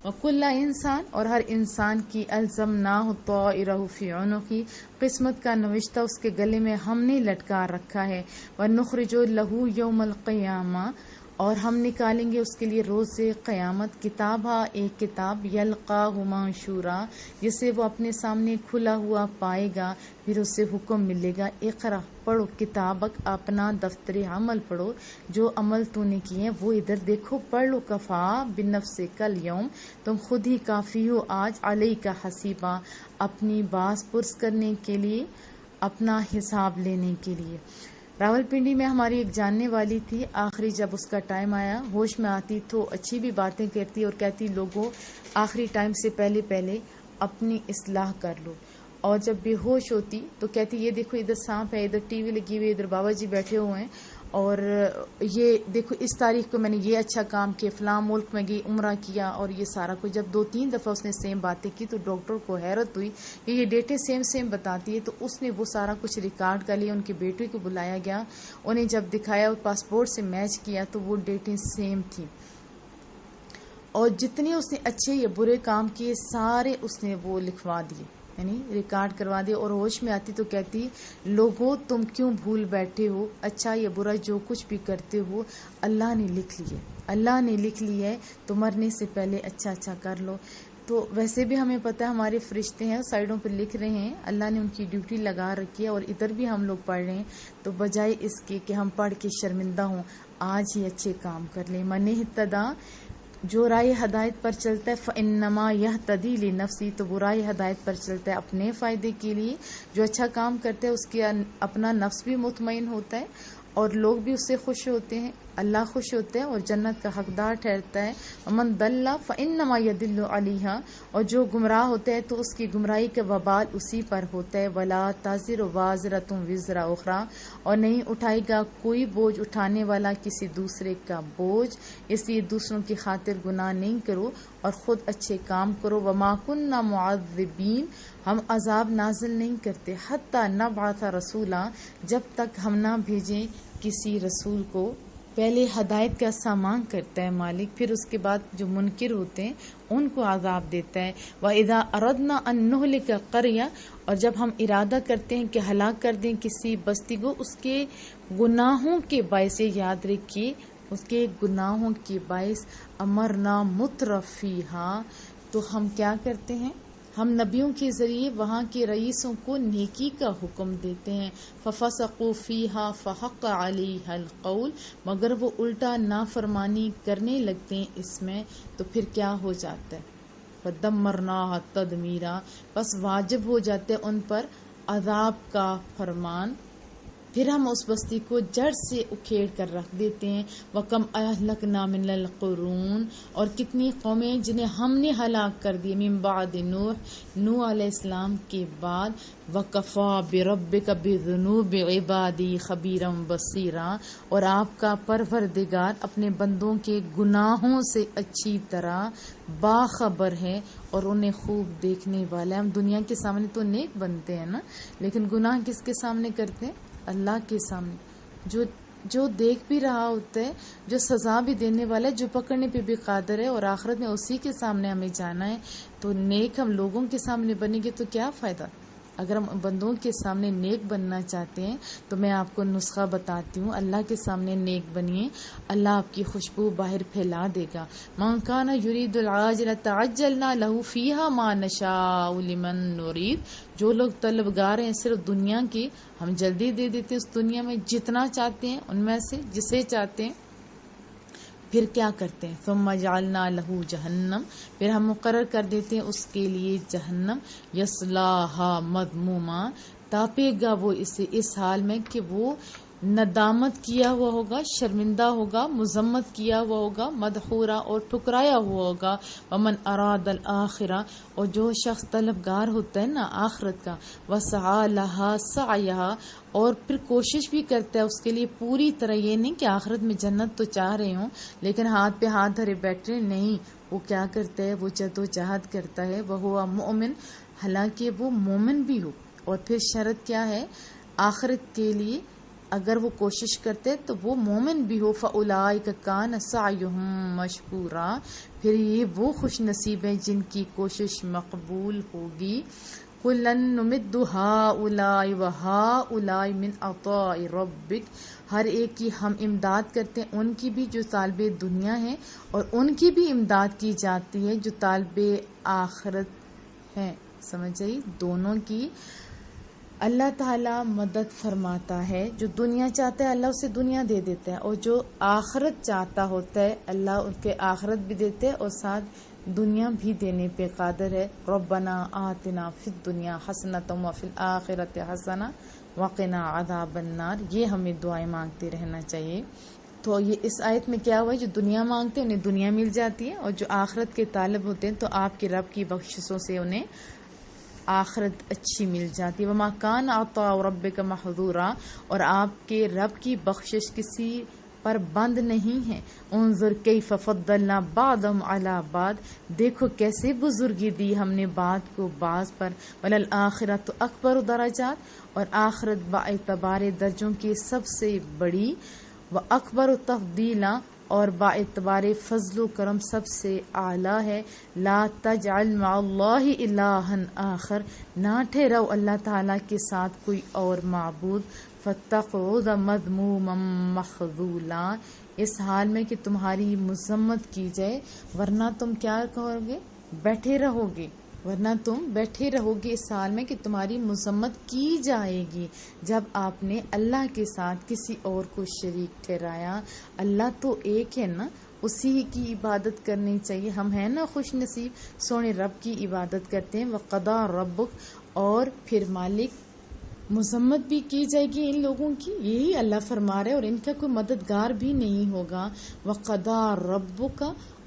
وکل انسان، اور ہر انسان کی الزمناہ طائرہ فی عنقی، قسمت کا نوشتہ اس کے گلے میں ہم نے لٹکا رکھا ہے. ونخرج لہ یوم القیامہ، اور ہم نکالیں گے اس کے لیے روز قیامت کتابہ، ایک کتاب، یلقاہ منشورا، جسے وہ اپنے سامنے کھلا ہوا پائے گا. پھر اس سے حکم ملے گا، اقرا، پڑھو، کتابک، اپنا دفتر عمل پڑھو، جو عمل تو نے کیے ہیں وہ ادھر دیکھو، پڑھ لو. کفا بنفسک الیوم، تم خود ہی کافی ہو آج، علیک حسیبا، اپنی باز پرس کرنے کے لیے، اپنا حساب لینے کے لیے. راول پنڈی میں ہماری ایک جاننے والی تھی، آخری جب اس کا ٹائم آیا ہوش میں آتی تو اچھی بھی باتیں کرتی اور کہتی لوگوں آخری ٹائم سے پہلے پہلے اپنی اصلاح کر لو. اور جب بے ہوش ہوتی تو کہتی یہ دیکھو ادھر سانپ ہے، ادھر ٹی وی لگی ہوئی، ادھر بابا جی بیٹھے ہوئے ہیں، اور یہ دیکھو اس تاریخ کو میں نے یہ اچھا کام کیا، فلاں ملک میں گئی، عمرہ کیا، اور یہ سارا کچھ. جب 2-3 دفعہ اس نے سیم باتیں کی تو ڈاکٹر کو حیرت ہوئی کہ یہ ڈیٹے سیم بتاتی ہے. تو اس نے وہ سارا کچھ ریکارڈ کر لیا. ان کے بیٹے کو بلایا گیا، انہیں جب دکھایا، پاسپورٹ سے میچ کیا تو وہ ڈیٹیں سیم تھیں. اور جتنے اس نے اچھے یا برے کام کیے سارے اس نے وہ لکھوا دیے، یعنی ریکارڈ کروا دیا. اور ہوش میں آتی تو کہتی لوگوں تم کیوں بھول بیٹھے ہو، اچھا یا برا جو کچھ بھی کرتے ہو اللہ نے لکھ لی ہے، اللہ نے لکھ لی ہے، تو مرنے سے پہلے اچھا کر لو. تو ویسے بھی ہمیں پتہ ہے ہمارے فرشتے ہیں سائڈوں پہ لکھ رہے ہیں، اللہ نے ان کی ڈیوٹی لگا رکھی ہے، اور ادھر بھی ہم لوگ پڑھ رہے ہیں. تو بجائے اس کے کہ ہم پڑھ کے شرمندہ ہوں، آج ہی اچھے کام کر لیں. من اہتدیٰ، جو رائے ہدایت پر چلتا ہے، فَإِنَّمَا يَهْتَدِي لِنَفْسِهِ، تو وہ رائے ہدایت پر چلتا ہے اپنے فائدے کے لیے. جو اچھا کام کرتا ہے اس کے اپنا نفس بھی مطمئن ہوتا ہے اور لوگ بھی اس سے خوش ہوتے ہیں، اللہ خوش ہوتا ہے اور جنت کا حقدار ٹھہرتا ہے. وَمَن ضَلَّ فَإِنَّمَا يَضِلُّ عَلَيْهَا، اور جو گمراہ ہوتا ہے تو اس کی گمراہی کا وبال اسی پر ہوتا ہے. وَلَا تَزِرُ وَازِرَةٌ وِزْرَ أُخْرَىٰ، اور نہیں اٹھائے گا کوئی بوجھ اٹھانے والا کسی دوسرے کا بوجھ، اس لیے دوسروں کی خاطر گناہ نہیں کرو اور خود اچھے کام کرو. وَمَا كُنَّا مُعَذِّبِينَ، ہم عذاب نازل نہیں کرتے، حَتَّى نَبْعَثَ رَسُولًا، جب تک ہم نہ بھیجیں کسی رسول کو. پہلے ہدایت کا سامان کرتا ہے مالک، پھر اس کے بعد جو منکر ہوتے ہیں ان کو عذاب دیتا ہے. وَإِذَا أَرَدْنَا أَن نُهْلِكَ قَرْيَةً، اور جب ہم ارادہ کرتے ہیں کہ ہلاک کر دیں کسی بستی کو اس کے گناہوں کے باعث، یاد رکھیے اس کے گناہوں کے باعث، امرنا مترفیہا، تو ہم کیا کرتے ہیں، ہم نبیوں کے ذریعے وہاں کے رئیسوں کو نیکی کا حکم دیتے ہیں. فَفَسَقُوا فِيهَا فَحَقَّ عَلَيْهَا الْقَوْلُ، مگر وہ الٹا نافرمانی کرنے لگتے ہیں اس میں تو پھر کیا ہو جاتا ہے، فَدَمَّرْنَاهَا تَدْمِيرًا، بس واجب ہو جاتے ہیں ان پر عذاب کا فرمان. پھر ہم اس بستی کو جڑ سے اکھیڑ کر رکھ دیتے ہیں. وَكَمْ أَهْلَكْنَا مِنَ الْقُرُونِ، اور کتنی قومیں جنہیں ہم نے ہلاک کر دی، من بعد نوح علیہ السلام کے بعد. وَكَفَى بِرَبِّكَ بِذُنُوبِ عِبَادِهِ خَبِيرًا بَصِيرًا، اور آپ کا پروردگار اپنے بندوں کے گناہوں سے اچھی طرح باخبر ہے اور انہیں خوب دیکھنے والا ہے. ہم دنیا کے سامنے تو نیک بنتے ہیں نا، لیکن گناہ کس کے سامنے کرتے ہیں، اللہ کے سامنے، جو دیکھ بھی رہا ہوتا ہے، جو سزا بھی دینے والا ہے، جو پکڑنے پہ بھی قادر ہے، اور آخرت میں اسی کے سامنے ہمیں جانا ہے. تو نیک ہم لوگوں کے سامنے بنیں گے تو کیا فائدہ. اگر ہم بندوں کے سامنے نیک بننا چاہتے ہیں تو میں آپ کو نسخہ بتاتی ہوں، اللہ کے سامنے نیک بنیے، اللہ آپ کی خوشبو باہر پھیلا دے گا. مَن كَانَ يُرِيدُ الْعَاجِلَةَ عَجَّلْنَا لَهُ فِيهَا مَا نَشَاءُ لِمَن نُرِيدُ، جو لوگ طلبگار ہیں صرف دنیا کی، ہم جلدی دے دیتے ہیں اس دنیا میں جتنا چاہتے ہیں ان میں سے جسے چاہتے ہیں. پھر کیا کرتے ہیں، ثم جعلنا لہ جہنم، پھر ہم مقرر کر دیتے ہیں اس کے لیے جہنم. یصلاھا مذموما، تاپے گا وہ اسے اس حال میں کہ وہ ندامت کیا ہوا ہوگا، شرمندہ ہوگا، مذمت کیا ہوا ہوگا، مدحورا اور ٹھکرایا ہوا ہوگا. ومن اراد الآخرہ، اور جو شخص طلبگار ہوتا ہے نا آخرت کا، وسعی لہا سعیہا، اور پھر کوشش بھی کرتا ہے اس کے لیے پوری طرح. یہ نہیں کہ آخرت میں جنت تو چاہ رہے ہوں لیکن ہاتھ پہ ہاتھ دھرے بیٹھ رہے، نہیں، وہ کیا کرتا ہے، وہ جدوجہد کرتا ہے. وہ مومن، حالانکہ وہ مومن بھی ہو. اور پھر شرط کیا ہے آخرت کے لیے، اگر وہ کوشش کرتے تو وہ مومن بھی ہو. فَأُولَٰئِکَ کَانَ سَعْیُہُم مَشْکُورًا، پھر یہ وہ خوش نصیب ہیں جن کی کوشش مقبول ہوگی. کُلًّا نُمِدُّ هَٰؤُلَاءِ وَهَٰؤُلَاءِ مِنْ عَطَاءِ رَبِّكَ، ہر ایک کی ہم امداد کرتے ہیں، ان کی بھی جو طالب دنیا ہیں اور ان کی بھی امداد کی جاتی ہے جو طالب آخرت ہیں. سمجھ آئی؟ دونوں کی اللہ تعالیٰ مدد فرماتا ہے. جو دنیا چاہتا ہے اللہ اسے دنیا دے دیتا ہے، اور جو آخرت چاہتا ہوتا ہے اللہ ان کے آخرت بھی دیتے ہے اور ساتھ دنیا بھی دینے پہ قادر ہے. ربنا آتنا فی الدنیا حسنۃ وفی الآخرۃ حسنہ وقنا عذاب النار. یہ ہمیں دعائیں مانگتے رہنا چاہیے. تو یہ اس آیت میں کیا ہوا ہے، جو دنیا مانگتے ہیں انہیں دنیا مل جاتی ہے، اور جو آخرت کے طالب ہوتے ہیں تو آپ کے رب کی بخششوں سے انہیں آخرت اچھی مل جاتی ہے. وما کان عطاء ربک محظورا، اور آپ کے رب کی بخشش کسی پر بند نہیں ہے. انظر کیف فضلنا بعضهم علی بعض، دیکھو کیسے بزرگی دی ہم نے بعض کو بعض پر. وللآخرۃ اکبر درجات، اور آخرت با اعتبار درجوں کی سب سے بڑی. واکبر تفضیلا، اور با اعتبار فضل و کرم سب سے اعلیٰ ہے. لا تجعل مع اللہ الہا آخر، نہ ٹھہراؤ اللہ تعالیٰ کے ساتھ کوئی اور معبود. فتقعد مذموما مخذولا، اس حال میں کہ تمہاری مذمت کی جائے، ورنہ تم کیا کہو گے؟ بیٹھے رہو گے. ورنہ تم بیٹھے رہو گے اس حال میں کہ تمہاری مذمت کی جائے گی جب آپ نے اللہ کے ساتھ کسی اور کو شریک ٹھہرایا. اللہ تو ایک ہے نا، اسی کی عبادت کرنی چاہیے. ہم ہیں نا خوش نصیب، سونے رب کی عبادت کرتے ہیں. وقضا ربک، اور پھر مالک مذمت بھی کی جائے گی ان لوگوں کی، یہی اللہ فرما رہے، اور ان کا کوئی مددگار بھی نہیں ہوگا. وقضا ربک،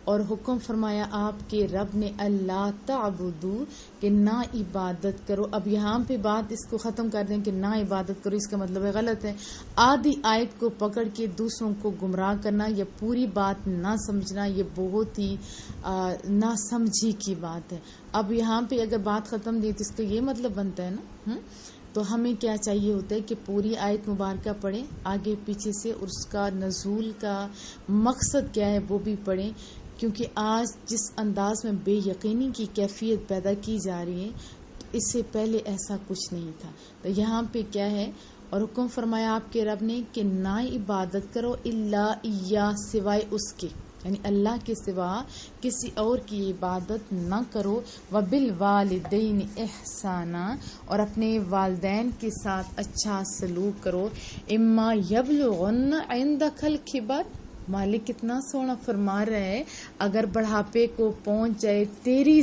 اور حکم فرمایا آپ کے رب نے، اللہ تعبدو، کہ نہ عبادت کرو. اب یہاں پہ بات اس کو ختم کر دیں کہ نہ عبادت کرو، اس کا مطلب ہے غلط ہے. آدھی آیت کو پکڑ کے دوسروں کو گمراہ کرنا یا پوری بات نہ سمجھنا، یہ بہت ہی نہ سمجھی کی بات ہے. اب یہاں پہ اگر بات ختم دی تو اس کا یہ مطلب بنتا ہے نا. تو ہمیں کیا چاہیے ہوتا ہے کہ پوری آیت مبارکہ پڑھیں آگے پیچھے سے، اور اس کا نزول کا مقصد کیا ہے وہ بھی پڑھیں. کیونکہ آج جس انداز میں بے یقینی کی کیفیت پیدا کی جا رہی ہے، تو اس سے پہلے ایسا کچھ نہیں تھا. تو یہاں پہ کیا ہے، اور حکم فرمایا آپ کے رب نے کہ نہ عبادت کرو الا ایا، سوائے اس کے، یعنی اللہ کے سوا کسی اور کی عبادت نہ کرو. وبالوالدین احسانا، اور اپنے والدین کے ساتھ اچھا سلوک کرو. اما یبلغن عندک الکبر، مالک کتنا سونا فرما رہا ہے، اگر بڑھاپے کو پہنچ جائے تیری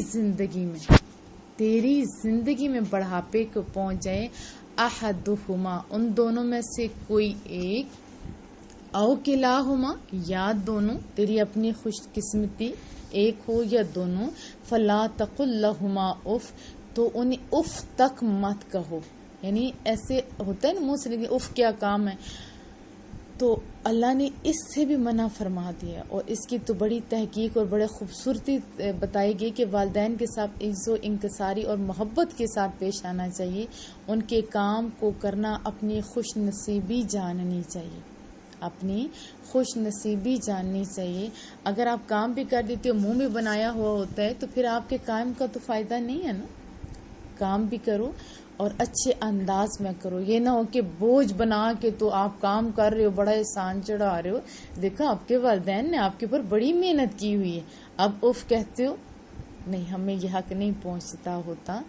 زندگی میں بڑھاپے کو پہنچ جائے، احدہما، ان دونوں میں سے کوئی ایک، او کلاہما، یا دونوں، تیری اپنی خوش قسمتی ایک ہو یا دونوں، فلا تقل لہما اف، تو انہیں اف تک مت کہو. یعنی ایسے ہوتا ہے نا منہ سے نکلے اف کیا کام ہے، تو اللہ نے اس سے بھی منع فرما دیا. اور اس کی تو بڑی تحقیق اور بڑے خوبصورتی بتائی گئی کہ والدین کے ساتھ عز و انکساری اور محبت کے ساتھ پیش آنا چاہیے. ان کے کام کو کرنا اپنی خوش نصیبی جاننی چاہیے، اپنی خوش نصیبی جاننی چاہیے. اگر آپ کام بھی کر دیتے ہو، منہ بھی بنایا ہوا ہوتا ہے، تو پھر آپ کے کام کا تو فائدہ نہیں ہے نا. کام بھی کرو اور اچھے انداز میں کرو. یہ نہ ہو کہ بوجھ بنا کے تو آپ کام کر رہے ہو، بڑا احسان چڑھا رہے ہو. دیکھو آپ کے والدین نے آپ کے اوپر بڑی محنت کی ہوئی ہے، اب اف کہتے ہو. نہیں، ہمیں یہ حق نہیں پہنچتا ہوتا.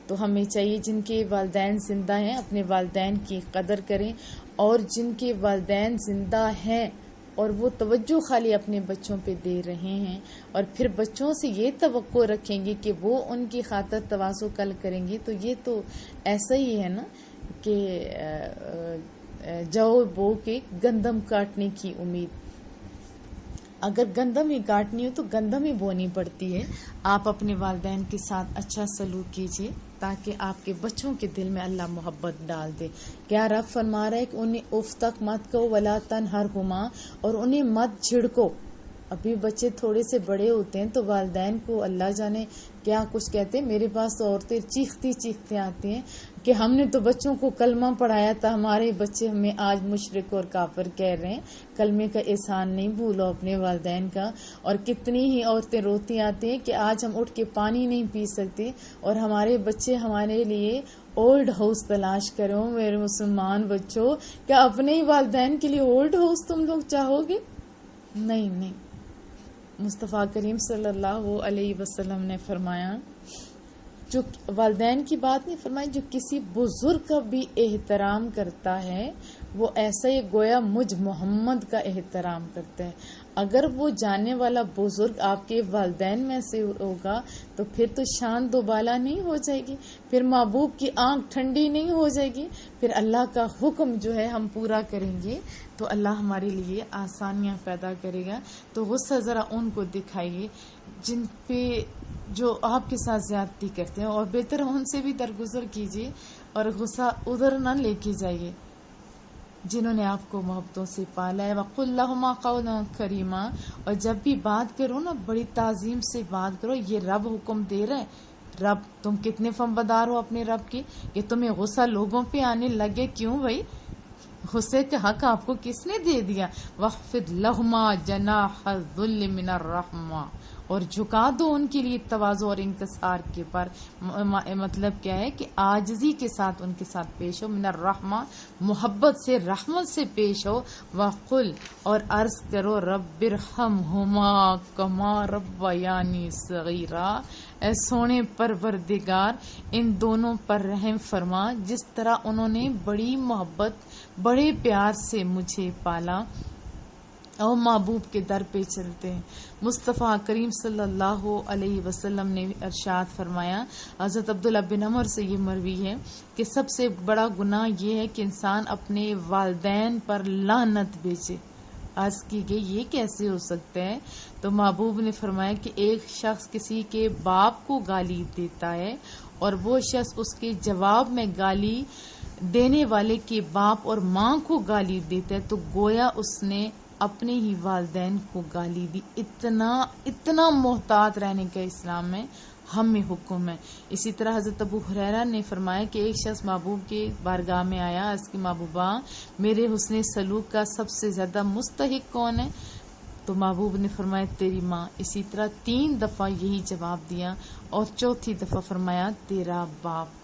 تو ہمیں چاہیے جن کے والدین زندہ ہیں اپنے والدین کی قدر کریں، اور جن کے والدین زندہ ہیں اور وہ توجہ خالی اپنے بچوں پہ دے رہے ہیں، اور پھر بچوں سے یہ توقع رکھیں گے کہ وہ ان کی خاطر تواضع کل کریں گے، تو یہ تو ایسا ہی ہے نا کہ جو بو کے گندم کاٹنے کی امید. اگر گندم ہی کاٹنی ہو تو گندم ہی بونی پڑتی ہے. آپ اپنے والدین کے ساتھ اچھا سلوک کیجیے تاکہ آپ کے بچوں کے دل میں اللہ محبت ڈال دے. کیا رب فرما رہا ہے کہ انہیں اف تک مت کہو، ولا تنہرہما، اور انہیں مت جھڑکو. ابھی بچے تھوڑے سے بڑے ہوتے ہیں تو والدین کو اللہ جانے کیا کچھ کہتے ہیں. میرے پاس تو عورتیں چیختی آتی ہیں کہ ہم نے تو بچوں کو کلمہ پڑھایا تھا، ہمارے بچے ہمیں آج مشرک اور کافر کہہ رہے ہیں. کلمے کا احسان نہیں بھولو اپنے والدین کا. اور کتنی ہی عورتیں روتی آتی ہیں کہ آج ہم اٹھ کے پانی نہیں پی سکتے اور ہمارے بچے ہمارے لیے اولڈ ہاؤس تلاش کرو. میرے مسلمان بچوں، کیا اپنے ہی والدین کے لیے اولڈ ہاؤس تم لوگ چاہو گے؟ نہیں. مصطفیٰ کریم صلی اللہ علیہ وسلم نے فرمایا، جو والدین کی بات نہیں فرمائی، جو کسی بزرگ کا بھی احترام کرتا ہے وہ ایسا ہی گویا مجھ محمد کا احترام کرتا ہے. اگر وہ جانے والا بزرگ آپ کے والدین میں سے ہوگا تو پھر تو شان دوبالا نہیں ہو جائے گی، پھر محبوب کی آنکھ ٹھنڈی نہیں ہو جائے گی، پھر اللہ کا حکم جو ہے ہم پورا کریں گے تو اللہ ہمارے لیے آسانیاں پیدا کرے گا. تو غصہ ذرا ان کو دکھائیے جن پہ جو آپ کے ساتھ زیادتی کرتے ہیں، اور بہتر ان سے بھی درگزر کیجیے اور غصہ ادھر نہ لے کے جائیے جنہوں نے آپ کو محبتوں سے پالا ہے. وَقُلْ لَهُمَا قَوْلًا كَرِيمًا. اور جب بھی بات کرو نا بڑی تعظیم سے بات کرو. یہ رب حکم دے رہا ہے. رب تم کتنے فرمانبردار ہو اپنے رب کی کہ تمہیں غصہ لوگوں پہ آنے لگے. کیوں بھائی؟ غصے کا حق آپ کو کس نے دے دیا؟ وَخْفِضْ لَهُمَا جَنَاحَ الذُّلِّ مِنَ الرَّحْمَةِ. اور جھکا دو ان کے لیے تواضع اور انکسار کے پر. مطلب کیا ہے کہ عاجزی کے ساتھ ان کے ساتھ پیش ہو. من الرحمہ، محبت سے رحمت سے پیش ہو. وقل، اور عرض کرو، رب ارحمہما کما ربیانی صغیرا. اے سونے پروردگار ان دونوں پر رحم فرما جس طرح انہوں نے بڑی محبت بڑے پیار سے مجھے پالا. اور محبوب کے در پہ چلتے ہیں. مصطفیٰ کریم صلی اللہ علیہ وسلم نے ارشاد فرمایا، حضرت عبداللہ بن عمر سے یہ مروی ہے کہ سب سے بڑا گناہ یہ ہے کہ انسان اپنے والدین پر لعنت بھیجے. عرض کی گئی یہ کیسے ہو سکتا ہے؟ تو محبوب نے فرمایا کہ ایک شخص کسی کے باپ کو گالی دیتا ہے اور وہ شخص اس کے جواب میں گالی دینے والے کے باپ اور ماں کو گالی دیتا ہے تو گویا اس نے اپنے ہی والدین کو گالی دی. اتنا محتاط رہنے کا اسلام میں ہمیں حکم ہے. اسی طرح حضرت ابو ہریرہ نے فرمایا کہ ایک شخص محبوب کے بارگاہ میں آیا. اس کی محبوبہ میرے حسن سلوک کا سب سے زیادہ مستحق کون ہے؟ تو محبوب نے فرمایا تیری ماں. اسی طرح 3 دفعہ یہی جواب دیا اور چوتھی دفعہ فرمایا تیرا باپ.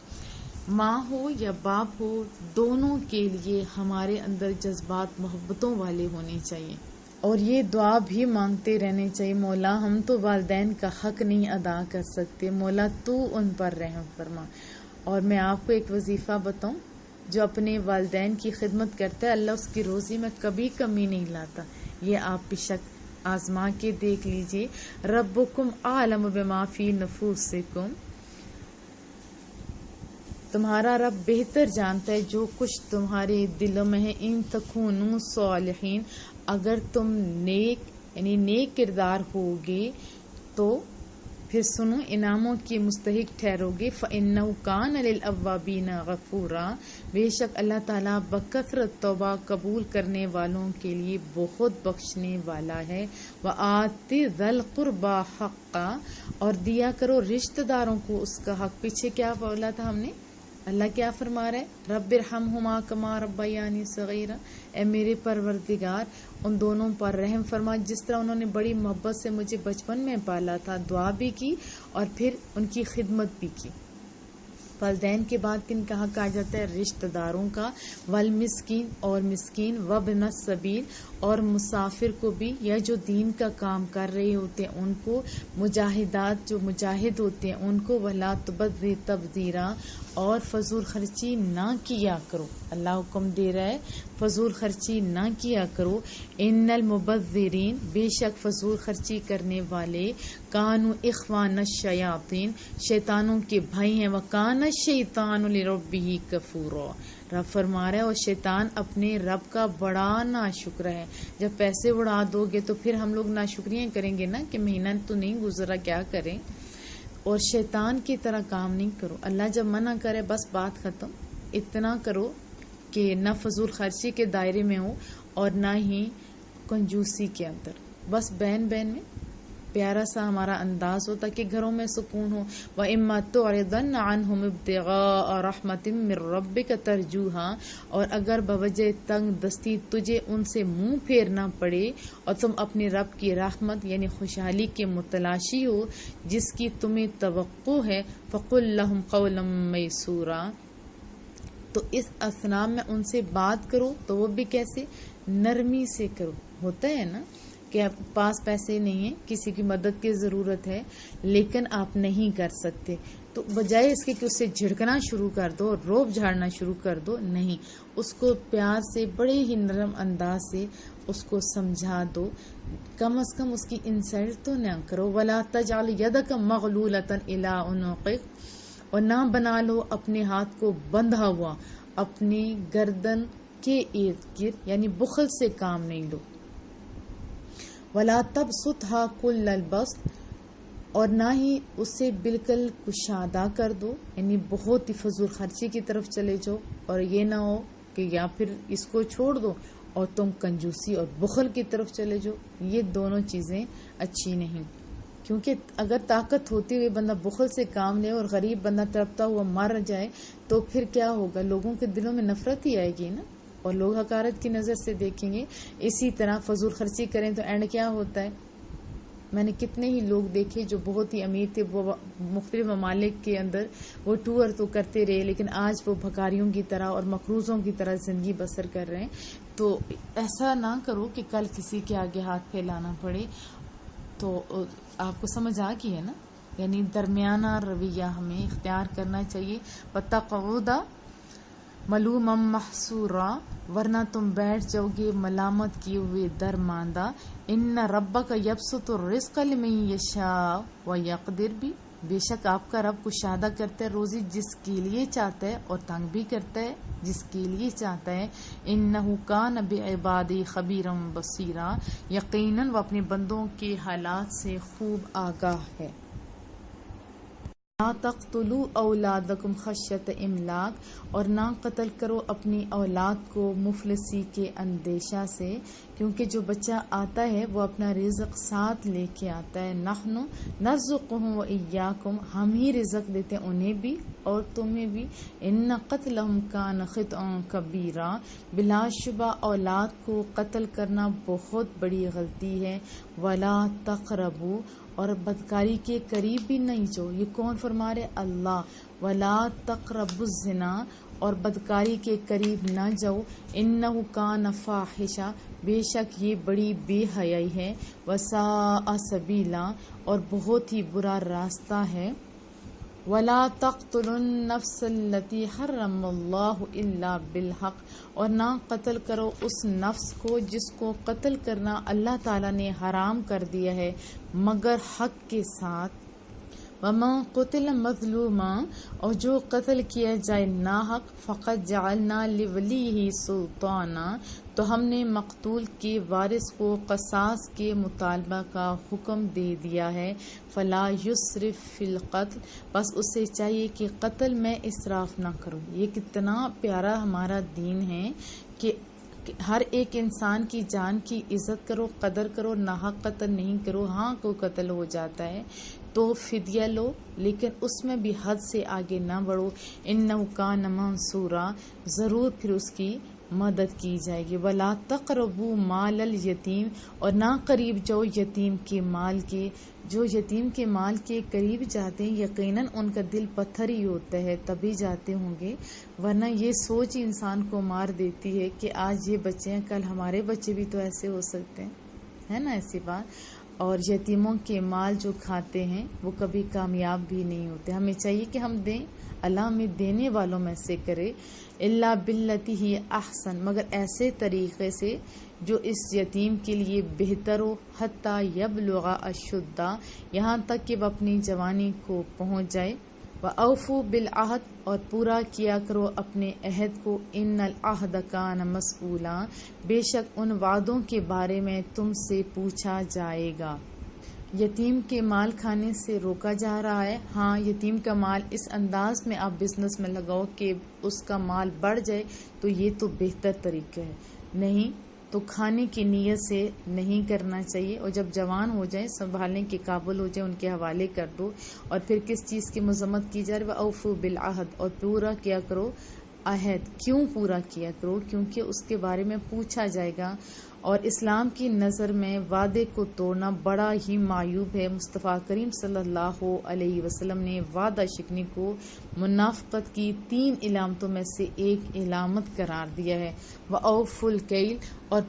ماں ہو یا باپ ہو، دونوں کے لیے ہمارے اندر جذبات محبتوں والے ہونے چاہیے اور یہ دعا بھی مانگتے رہنے چاہیے، مولا ہم تو والدین کا حق نہیں ادا کر سکتے، مولا تو ان پر رحم فرما. اور میں آپ کو ایک وظیفہ بتاؤں، جو اپنے والدین کی خدمت کرتا ہے اللہ اس کی روزی میں کبھی کمی نہیں لاتا. یہ آپ بے شک آزما کے دیکھ لیجئے. ربکم اعلم بما فی نفوسکم. تمہارا رب بہتر جانتا ہے جو کچھ تمہارے دلوں میں ہے. ان تکونوا صالحین، اگر تم نیک یعنی نیک کردار ہوگے تو پھر سنو انعاموں کی مستحق ٹھہرو گے. فإنہ کان للأوابین غفورا، بے شک اللہ تعالیٰ بکثرت توبہ قبول کرنے والوں کے لیے بہت بخشنے والا ہے. وآتی ذی القربی حقا، اور دیا کرو رشتہ داروں کو اس کا حق. پیچھے کیا بولا تھا ہم نے؟ اللہ کیا فرما رہا ہے؟ رب ارحمہما کما ربیانی صغیرا. اے میرے پروردگار ان دونوں پر رحم فرما جس طرح انہوں نے بڑی محبت سے مجھے بچپن میں پالا تھا. دعا بھی کی اور پھر ان کی خدمت بھی کی. والدین کے بعد کن کا حق آ جاتا ہے؟ رشتہ داروں کا. والمسکین، اور مسکین. وابن السبیل، اور مسافر کو بھی، یا جو دین کا کام کر رہے ہوتے ہیں ان کو. مجاہدات، جو مجاہد ہوتے ہیں ان کو. ولا تبذر تبذیرا، اور فضول خرچی نہ کیا کرو. اللہ حکم دے رہا ہے فضول خرچی نہ کیا کرو. ان المبذرین، بے شک فضول خرچی کرنے والے. کانوا اخوان الشیاطین، شیطانوں کے بھائی ہیں. وکان الشیطان لربہ کفورا، رب فرما رہا ہے اور شیطان اپنے رب کا بڑا ناشکر ہے. جب پیسے اڑا دو گے تو پھر ہم لوگ ناشکریاں کریں گے نا کہ مہینہ تو نہیں گزرا کیا کریں. اور شیطان کی طرح کام نہیں کرو. اللہ جب منع کرے بس بات ختم. اتنا کرو کہ نہ فضول خرچی کے دائرے میں ہو اور نہ ہی کنجوسی کے اندر. بس بین بین میں پیارا سا ہمارا انداز ہو تاکہ گھروں میں سکون ہو. وَإِمَّا تُعْرِضَنَّ عَنْهُمْ ابْتِغَاءَ رَحْمَةٍ مِّن رَّبِّكَ تَرْجُوهَا، اور اگر بوجہ تنگ دستی تجھے ان سے منہ پھیرنا پڑے اور تم اپنے رب کی رحمت یعنی خوشحالی کے متلاشی ہو جس کی تمہیں توقع ہے، فَقُل لَّهُمْ قَوْلًا مَّيْسُورًا، تو اس اثناء میں ان سے بات کرو تو وہ بھی کیسے، نرمی سے کرو. ہوتا ہے نا کہ آپ پاس پیسے نہیں ہیں، کسی کی مدد کی ضرورت ہے لیکن آپ نہیں کر سکتے، تو بجائے اس کے کہ اس سے جھڑکنا شروع کر دو، روب جھاڑنا شروع کر دو، نہیں، اس کو پیار سے بڑے ہی نرم انداز سے اس کو سمجھا دو، کم از کم اس کی انسلٹ تو نہ کرو. وَلَا تَجْعَلْ يَدَكَ مَغْلُولَةً إِلَىٰ عُنُقِكَ، اور نہ بنا لو اپنے ہاتھ کو بندھا ہوا اپنی گردن کے ارد گرد، یعنی بخل سے کام نہیں لو. وَلَا تَبْسُطْهَا كُلَّ الْبَسْطِ، اور نہ ہی اسے بالکل کشادہ کر دو، یعنی بہت ہی فضول خرچی کی طرف چلے جاؤ، اور یہ نہ ہو کہ یا پھر اس کو چھوڑ دو اور تم کنجوسی اور بخل کی طرف چلے جاؤ. یہ دونوں چیزیں اچھی نہیں، کیونکہ اگر طاقت ہوتے ہوئے بندہ بخل سے کام لے اور غریب بندہ تڑپتا ہوا مر جائے تو پھر کیا ہوگا، لوگوں کے دلوں میں نفرت ہی آئے گی نا، اور لوگ حقارت کی نظر سے دیکھیں گے. اسی طرح فضول خرچی کریں تو اینڈ کیا ہوتا ہے، میں نے کتنے ہی لوگ دیکھے جو بہت ہی امیر تھے، وہ مختلف ممالک کے اندر وہ ٹور تو کرتے رہے لیکن آج وہ بھکاریوں کی طرح اور مقروضوں کی طرح زندگی بسر کر رہے ہیں. تو ایسا نہ کرو کہ کل کسی کے آگے ہاتھ پھیلانا پڑے. تو آپ کو سمجھ آ گئی ہے نا، یعنی درمیانہ رویہ ہمیں اختیار کرنا چاہیے. وَتَقْعُدَ مَلُومًا مَحْسُورًا، ورنہ تم بیٹھ جاؤ گے ملامت کیے ہوئے درماندہ. إِنَّ رَبَّكَ يَبْسُطُ الرِّزْقَ لِمَن يَشَاءُ وَيَقْدِرُ بھی، بے شک آپ کا رب کشادہ کرتا ہے روزی جس کے لیے چاہتا ہے اور تنگ بھی کرتا ہے جس کے لیے چاہتا ہے. إِنَّهُ كَانَ بِعِبَادِهِ خَبِيرًا بَصِيرًا، یقیناً وہ اپنے بندوں کے حالات سے خوب آگاہ ہے. لا تقتلوا اولادکم خشیۃ املاق، اور نہ قتل کرو اپنی اولاد کو مفلسی کے اندیشہ سے، کیونکہ جو بچہ آتا ہے وہ اپنا رزق ساتھ لے کے آتا ہے. نحن نرزقهم وإياكم، ہم ہی رزق دیتے ہیں انہیں بھی اور تمہیں بھی. ان قتلهم کان خطئا کبیرا، بلا شبہ اولاد کو قتل کرنا بہت بڑی غلطی ہے. ولا تقربوا، اور بدکاری کے قریب بھی نہیں جاؤ. یہ کون فرما رہے؟ اللہ. ولا تقربوا الزنا، اور بدکاری کے قریب نہ جاؤ. انہ کان فاحشہ، بے شک یہ بڑی بے حیائی ہے. وساء سبیلا، اور بہت ہی برا راستہ ہے. ولا تقتلوا النفس التي حرم اللہ الا بالحق، اور نہ قتل کرو اس نفس کو جس کو قتل کرنا اللہ تعالیٰ نے حرام کر دیا ہے مگر حق کے ساتھ. ومن قتل مظلوما، اور جو قتل کیا جائے ناحق، فقد جعلنا لولیہ سلطانا، تو ہم نے مقتول کے وارث کو قصاص کے مطالبہ کا حکم دے دیا ہے. فلا یسرف فی القتل، بس اسے چاہیے کہ قتل میں اسراف نہ کرو. یہ کتنا پیارا ہمارا دین ہے کہ ہر ایک انسان کی جان کی عزت کرو، قدر کرو، ناحق قتل نہیں کرو. ہاں کوئی قتل ہو جاتا ہے تو فدیہ لو لیکن اس میں بھی حد سے آگے نہ بڑھو. انہ کان منصورا، ضرور پھر اس کی مدد کی جائے گی. ولا تقربوا مال الیتیم، اور نہ قریب جاؤ یتیم کے مال کے. جو یتیم کے مال کے قریب جاتے ہیں یقیناً ان کا دل پتھر ہی ہوتا ہے، تبھی جاتے ہوں گے، ورنہ یہ سوچ ہی انسان کو مار دیتی ہے کہ آج یہ بچے ہیں کل ہمارے بچے بھی تو ایسے ہو سکتے ہیں، ہے نا ایسی بات. اور یتیموں کے مال جو کھاتے ہیں وہ کبھی کامیاب بھی نہیں ہوتے. ہمیں چاہیے کہ ہم دیں، اللہ ہمیں دینے والوں میں سے کرے. الا باللتی ہی احسن، مگر ایسے طریقے سے جو اس یتیم کے لیے بہتر ہو. حتی یبلغ اشدہ، یہاں تک کہ وہ اپنی جوانی کو پہنچ جائے. وَأَوْفُوا بِالْعَهْدِ، اور پورا کیا کرو اپنے عہد کو. ان العہد کان مسئولا، بے شک ان وعدوں کے بارے میں تم سے پوچھا جائے گا. یتیم کے مال کھانے سے روکا جا رہا ہے. ہاں یتیم کا مال اس انداز میں آپ بزنس میں لگاؤ کہ اس کا مال بڑھ جائے تو یہ تو بہتر طریقہ ہے. نہیں تو تو کھانے کی نیت سے نہیں کرنا چاہیے، اور جب جوان ہو جائیں، سنبھالنے کے قابل ہو جائیں، ان کے حوالے کر دو۔ اور پھر کس چیز کی مذمت کی جا رہی ہے؟ وَأَوْفُوا بِالْعَهْدِ، اور پورا کیا کرو عہد۔ کیوں پورا کیا کرو؟ کیونکہ اس کے بارے میں پوچھا جائے گا، اور اسلام کی نظر میں وعدے کو توڑنا بڑا ہی معیوب ہے۔ مصطفیٰ کریم صلی اللہ علیہ وسلم نے وعدہ شکنی کو منافقت کی 3 علامتوں میں سے ایک علامت قرار دیا ہے۔ وَأَوْفُوا الْكَيْلَ، اور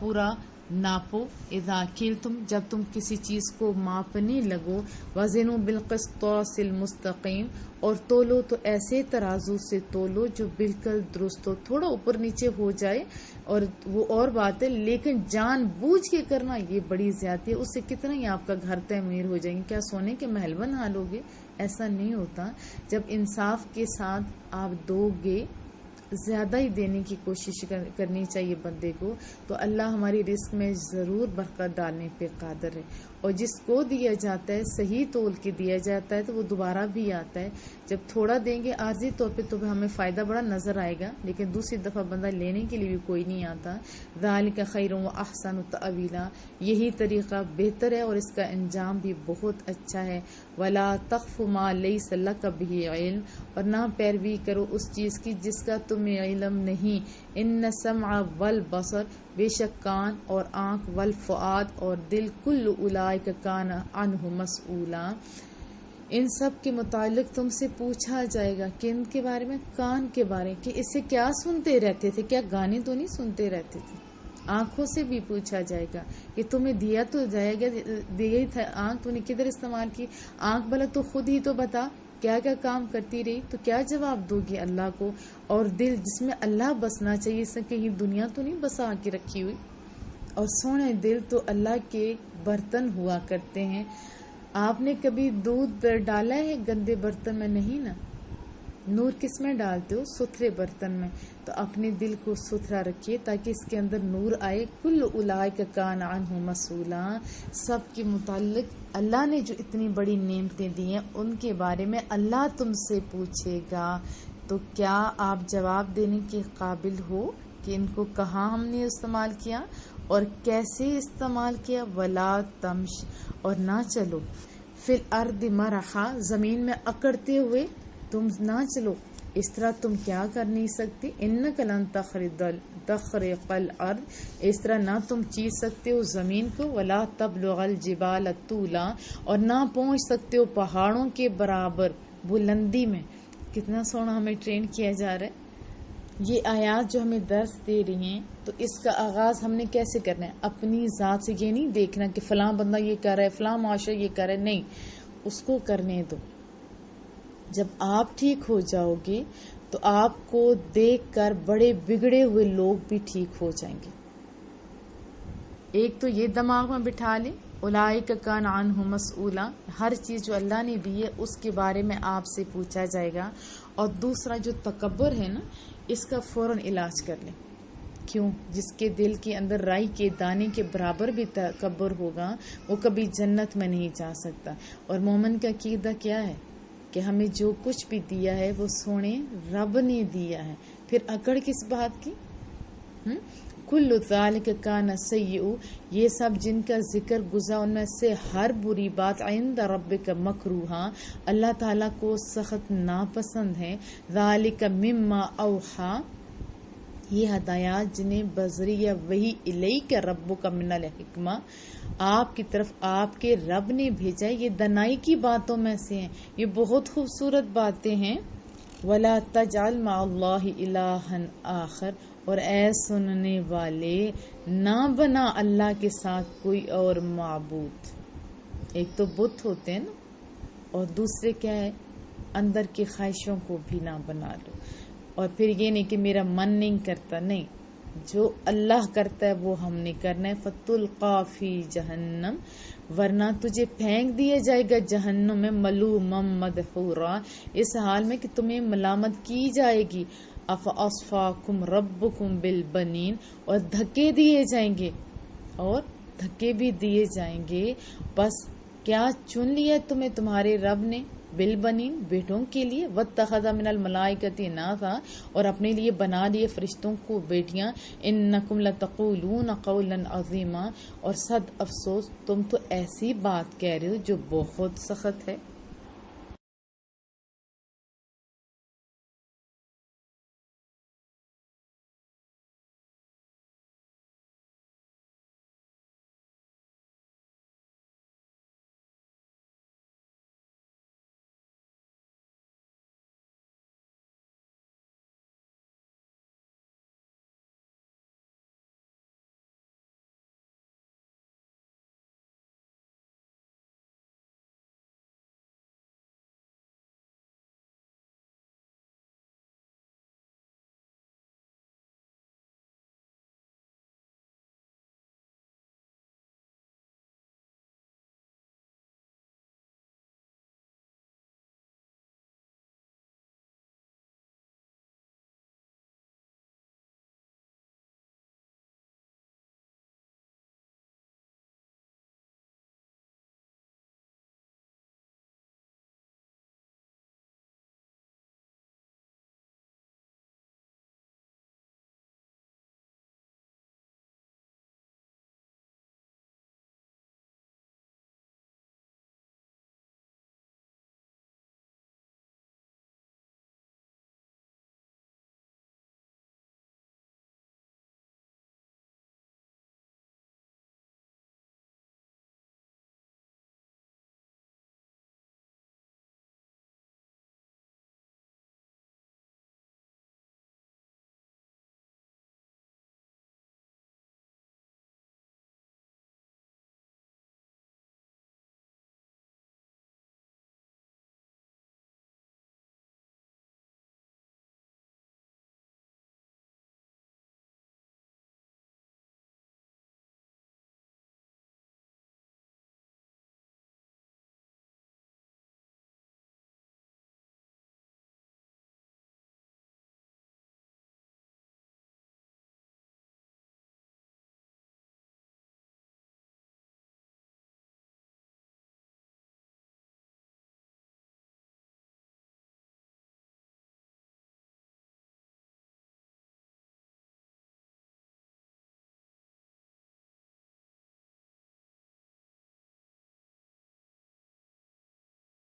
پورا ناپو، اذا کلتم، جب تم کسی چیز کو ماپنے لگو، وزنوا بالقسطاس المستقیم، اور تولو تو ایسے ترازو سے تولو جو بالکل درست ہو۔ تھوڑا اوپر نیچے ہو جائے اور وہ اور بات ہے، لیکن جان بوجھ کے کرنا یہ بڑی زیادتی ہے۔ اس سے کتنا ہی آپ کا گھر تعمیر ہو جائیں گے، کیا سونے کے محل بنا لوگے؟ ایسا نہیں ہوتا۔ جب انصاف کے ساتھ آپ دو گے، زیادہ ہی دینے کی کوشش کرنی چاہیے بندے کو، تو اللہ ہماری رزق میں ضرور برکت ڈالنے پہ قادر ہے۔ اور جس کو دیا جاتا ہے صحیح تول کے دیا جاتا ہے تو وہ دوبارہ بھی آتا ہے۔ جب تھوڑا دیں گے عارضی طور پہ تو ہمیں فائدہ بڑا نظر آئے گا، لیکن دوسری دفعہ بندہ لینے کے لیے بھی کوئی نہیں آتا۔ ذالک خیر و احسن تأویلا، یہی طریقہ بہتر ہے اور اس کا انجام بھی بہت اچھا ہے۔ ولا تخف ما لیس لک بہ علم، اور نہ پیروی کرو اس چیز کی جس کا تمہیں علم نہیں۔ ان السمع والبصر، بے شک کان اور آنکھ، والفؤاد اور دل، کل اولئک کان عنہ مسئولا، ان سب کے متعلق تم سے پوچھا جائے گا۔ کن کے بارے میں؟ کان کے بارے میں، کہ اس سے کیا سنتے رہتے تھے، کیا گانے تو نہیں سنتے رہتے تھے۔ آنکھوں سے بھی پوچھا جائے گا کہ تمہیں دیا تو جائے گا، دیا ہی تھا آنکھ، تو نے کدھر استعمال کی؟ آنکھ بھلا تو خود ہی تو بتا کیا کیا کام کرتی رہی، تو کیا جواب دو گی اللہ کو؟ اور دل جس میں اللہ بسنا چاہیے، اس نے کہیں دنیا تو نہیں بسا کے رکھی ہوئی۔ اور سونے دل تو اللہ کے برتن ہوا کرتے ہیں۔ آپ نے کبھی دودھ ڈالا ہے گندے برتن میں؟ نہیں نا۔ نور کس میں ڈالتے ہو؟ ستھرے برتن میں۔ تو اپنے دل کو ستھرا رکھیے تاکہ اس کے اندر نور آئے۔ کل اولئک کان عنہ مسئولا، سب کے متعلق اللہ نے جو اتنی بڑی نعمتیں دی ہیں ان کے بارے میں اللہ تم سے پوچھے گا، تو کیا آپ جواب دینے کے قابل ہو کہ ان کو کہاں ہم نے استعمال کیا اور کیسے استعمال کیا؟ ولا تمش، اور نہ چلو، فی الارض مرحا، زمین میں اکڑتے ہوئے تم نہ چلو، اس طرح تم کیا کر نہیں سکتے۔ انک لن تخرق الارض، اس طرح نہ تم چیر سکتے ہو زمین کو۔ ولا تبلغ الجبال طولا، اور نہ پہنچ سکتے ہو پہاڑوں کے برابر بلندی میں۔ کتنا سونا ہمیں ٹرین کیا جا رہا ہے۔ یہ آیات جو ہمیں درس دے رہی ہیں، تو اس کا آغاز ہم نے کیسے کرنا ہے؟ اپنی ذات سے یہ نہیں دیکھنا کہ فلاں بندہ یہ کر رہا ہے، فلاں معاشرہ یہ کر رہا ہے، نہیں، اس کو کرنے دو۔ جب آپ ٹھیک ہو جاؤ گے تو آپ کو دیکھ کر بڑے بگڑے ہوئے لوگ بھی ٹھیک ہو جائیں گے۔ ایک تو یہ دماغ میں بٹھا لیں، اولئک کان عنہ مسئولا، ہر چیز جو اللہ نے دی ہے اس کے بارے میں آپ سے پوچھا جائے گا۔ اور دوسرا جو تکبر ہے نا، اس کا فوراً علاج کر لیں۔ کیوں؟ جس کے دل کے اندر رائی کے دانے کے برابر بھی تکبر ہوگا، وہ کبھی جنت میں نہیں جا سکتا۔ اور مومن کا عقیدہ کیا ہے؟ کہ ہمیں جو کچھ بھی دیا ہے وہ سونے رب نے دیا ہے، پھر اکڑ کس بات کی؟ کل ذالک کان سیئ، یہ سب جن کا ذکر گزرا ان میں سے ہر بری بات عند ربک مکروہا، اللہ تعالیٰ کو سخت ناپسند ہے۔ ذالک مما اوحا، یہ ہدایات جنہیں بذریعہ وحی الیک ربک من الحکمہ، آپ کی طرف آپ کے رب نے بھیجا ہے، یہ دنائی کی باتوں میں سے ہیں، یہ بہت خوبصورت باتیں ہیں۔ ولا تجعل مع اللہ الہا آخر، اور اے سننے والے نہ بنا اللہ کے ساتھ کوئی اور معبود۔ ایک تو بت ہوتے ہیں نا، اور دوسرے کیا ہے؟ اندر کی خواہشوں کو بھی نہ بنا لو۔ اور پھر یہ نہیں کہ میرا من نہیں کرتا، نہیں، جو اللہ کرتا ہے وہ ہم نے کرنا ہے۔ فتلقی فی جہنم، ورنہ تجھے پھینک دیا جائے گا جہنم میں، ملوما مدحورا، اس حال میں کہ تمہیں ملامت کی جائے گی۔ افاصفاکم ربکم بالبنین، اور دھکے دیے جائیں گے، اور دھکے بھی دیے جائیں گے۔ بس کیا چن لیا تمہیں تمہارے رب نے؟ بالبنین بیٹوں کے لیے، واتخذ من الملائکۃ اناثا اور اپنے لیے بنا لیے فرشتوں کو بیٹیاں، انکم لتقولون قولا عظیما اور صد افسوس تم تو ایسی بات کہہ رہے ہو جو بہت سخت ہے۔